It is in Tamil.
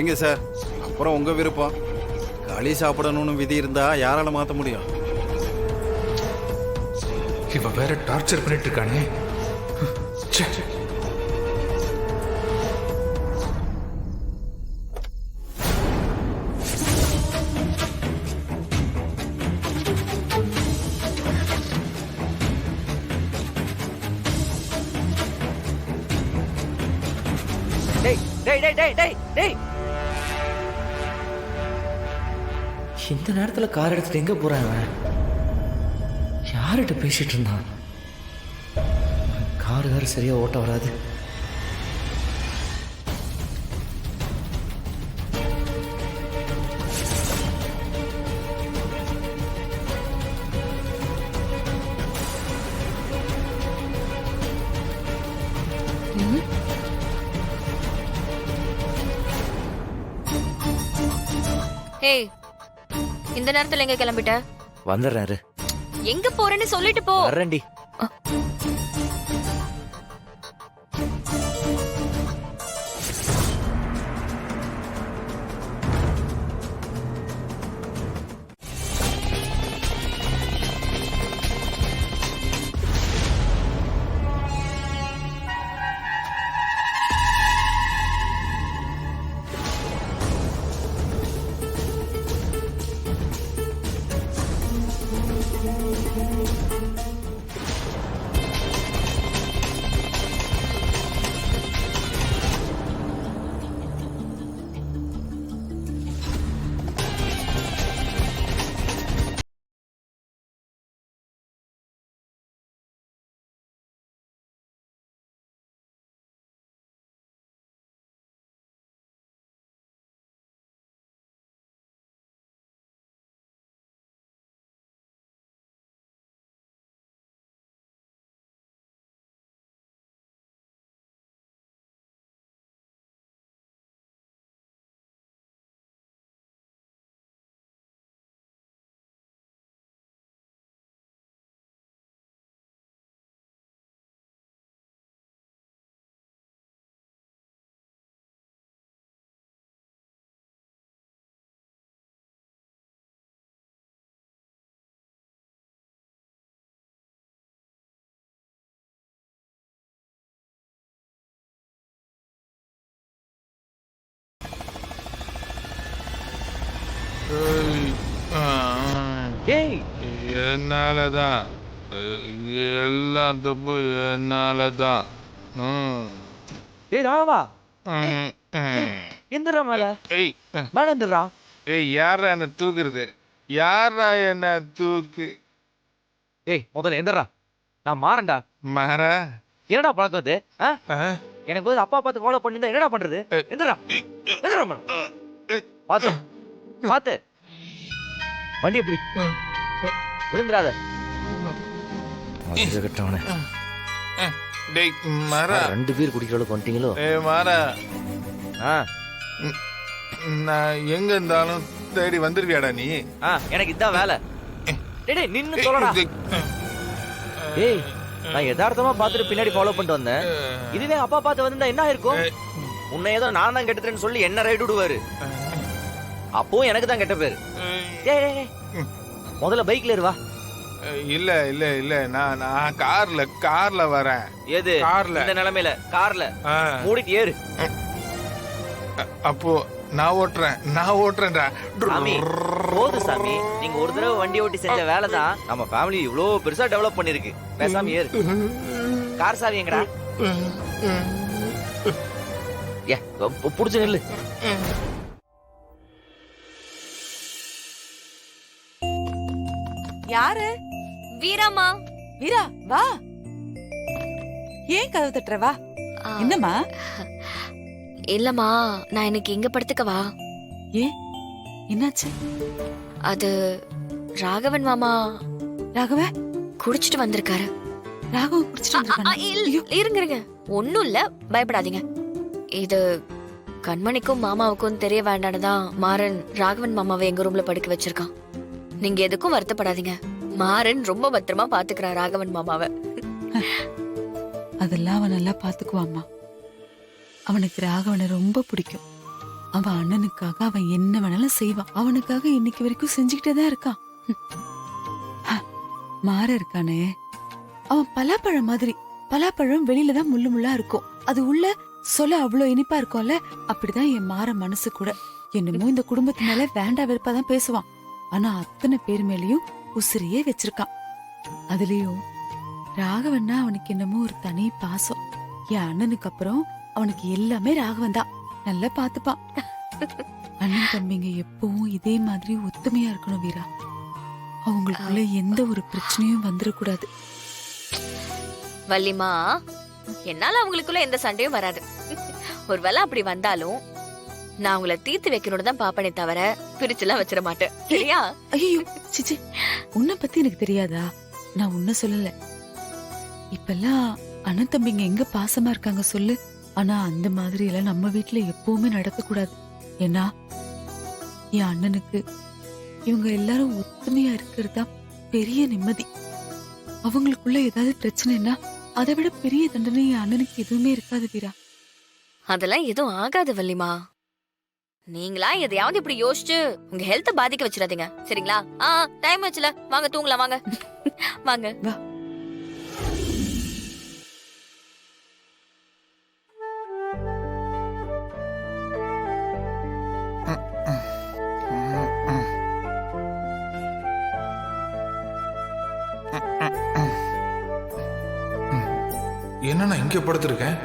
சரிங்க சார், அப்புறம் உங்க விருப்பம். களி சாப்பிடணும்னு விதி இருந்தா யாரால மாத்த முடியும்? இவ வேற டார்ச்சர் பண்ணிட்டு இருக்கானே. ச்சே. டேய் டேய் டேய் டேய் டேய் டேய், இந்த நேரத்துல கார் எடுத்துட்டு எங்க போறான் அவன்? யார்கிட்ட பேசிட்டு இருந்தான்? கார் வேற சரியா ஓட்ட வராது. ஏய், இந்த நேரத்துல எங்க கிளம்பிட்ட? வந்துடுறாரு. எங்க போறேன்னு சொல்லிட்டு போ. வரேன்டி. ஏய், என்னாலதான் எல்லாம் தப்பு என்னாலதான். ஏய் ராவா, எந்திரா மேல. ஏய் மேல எந்திரா. ஏய் யாரா என்ன தூக்குறது? யாரா என்ன தூக்கு? ஏய் முதல்ல எந்திரா. நான் மாறேன்டா. மாறா என்னடா பழக்கம் அது? எனக்கு வந்து அப்பா பார்த்து ஃபாலோ பண்ணிருந்தா என்னடா பண்றது? எந்திரா. எந்திரா மேல. பாத்து பாத்து வண்டி எப்படி விழுந்துடாத. கட்டவனே, டேய் மாறா, 2 பேர் குடிக்கிற அளவுக்கு வந்துட்டீங்களோ? ஏய் மாறா, ஆ நான் எங்க இருந்தாலும் தேடி வந்துருவியாடா நீ? எனக்கு இதான் வேலை. டேய் நின்னு சொல்லடா. ஏய், நான் யதார்த்தமா பார்த்துட்டு பின்னாடி ஃபாலோ பண்ணிட்டு வந்தேன். இதுவே அப்பா பார்த்து வந்திருந்தா என்ன இருக்கும்? உன்னை ஏதோ நான் தான் கெட்டதுன்னு சொல்லி என்ன ரைடு விடுவாரு. அப்பவும் எனக்கு தான் கெட்ட பேரு. ஏய் முதல்ல பைக்ல ஏறு வா. இல்ல இல்ல இல்ல, நான் கார்ல வரேன். எது? கார்ல. இந்த நிலைமையில கார்ல மூடிட்டு ஏறு. அப்போ நான் ஓட்டுறேன்டா. சாமி போது சாமி, நீங்க ஒரு தடவை வண்டி ஓட்டி செஞ்ச வேலை தான் நம்ம ஃபேமிலி இவ்ளோ பெருசா டெவலப் பண்ணிருக்கு. பேசாம ஏறு. கார் சாவி எங்கடா? ஏ புடிச்சு நில்லு. யாரு? வீராமா. வீரா வா. ஏன் கதவு தட்டுற? வா. என்னம்மா? இல்லம்மா, நான் இன்னைக்கு இங்க படுத்துக்கவா? ஏன் என்னாச்சு? அது ராகவன் மாமா ராகவ குடிச்சிட்டு வந்திருக்காரு. ராகவ குடிச்சிட்டு வந்திருக்கானா? இருங்க இருங்க, ஒண்ணும் இல்ல, பயப்படாதீங்க. இது கண்மணிக்கும் மாமாவுக்கும் தெரிய வேண்டானதான் மாறன் ராகவன் மாமாவை எங்க ரூம்ல படுக்க வச்சிருக்கான். நீங்க எதுக்கும் வருத்தப்படாதீங்க. மாறன் ரொம்ப பத்திரமா பாத்துக்கிறார் ராகவன் மாமாவை. அதெல்லாம் அவன் நல்லா பாத்துக்குவாம்மா. அவனுக்கு ராகவனை ரொம்ப பிடிக்கும். அவன் அண்ணனுக்காக அவன் என்ன வேணாலும் செய்வான். அவனுக்காக இன்னைக்கு வரைக்கும் செஞ்சுக்கிட்டே தான் இருக்கான். ஹ, மாற இருக்கானே, அவன் பலாப்பழம் மாதிரி. பலாப்பழம் வெளியில தான் முள்ளு முள்ளா இருக்கும், அது உள்ள சொல்ல அவ்வளவு இனிப்பா இருக்கும்ல. அப்படிதான் என் மாற மனசு கூட. என்னமோ இந்த குடும்பத்து மேல வேண்டா வெறுப்பாதான் பேசுவான். ஆனா அத்தனை பேர் மேலயும் உசிரியே வச்சிருக்கான். அதுலயும் ராகவன்னா அவனுக்கு என்னமோ ஒரு தனி பாசம். என் அண்ணனுக்கு அப்புறம் அவனுக்கு எல்லாமே ராகவன் தான். நல்லா பாத்துப்பான். அண்ணன் தம்பிங்க எப்பவும் இதே மாதிரி ஒத்துமையா இருக்கணும் வீரா. அவங்களுக்குள்ள எந்த ஒரு பிரச்சனையும் வந்துடக்கூடாது. வள்ளிமா, என்னால அவங்களுக்குள்ள எந்த சண்டையும் வராது. ஒருவேளை அப்படி வந்தாலும் நான் உங்களை தீர்த்து வைக்கணும்னு தான் பாப்பனே தவிர பிரிச்சுலாம் வச்சிட மாட்டேன். சரியா? ஐயோ சிச்சி, உன்னை பத்தி எனக்கு தெரியாதா? நான் உன்ன சொல்லல. இப்பெல்லாம் அண்ணன் தம்பிங்க எங்க பாசமா இருக்காங்க சொல்லு. ஆனா அந்த மாதிரி எல்லாம் நம்ம வீட்டுல எப்பவுமே நடக்க கூடாது. ஏன்னா என் அண்ணனுக்கு இவங்க எல்லாரும் ஒத்துமையா இருக்கிறது தான் பெரிய நிம்மதி. அவங்களுக்குள்ள ஏதாவது பிரச்சனைனா அதை விட பெரிய தண்டனை என் அண்ணனுக்கு எதுவுமே இருக்காது வீரா. அதெல்லாம் எதுவும் ஆகாது வள்ளிமா. நீங்களா எதையாவது இப்படி யோசிச்சு உங்க ஹெல்த்த பாதிக்க வச்சிடாதீங்க. சரிங்களா? டைம் ஆச்சுல, வாங்க தூங்கலாம். வாங்க வாங்க. வா. என்ன நான் இங்க படுத்திருக்கேன்?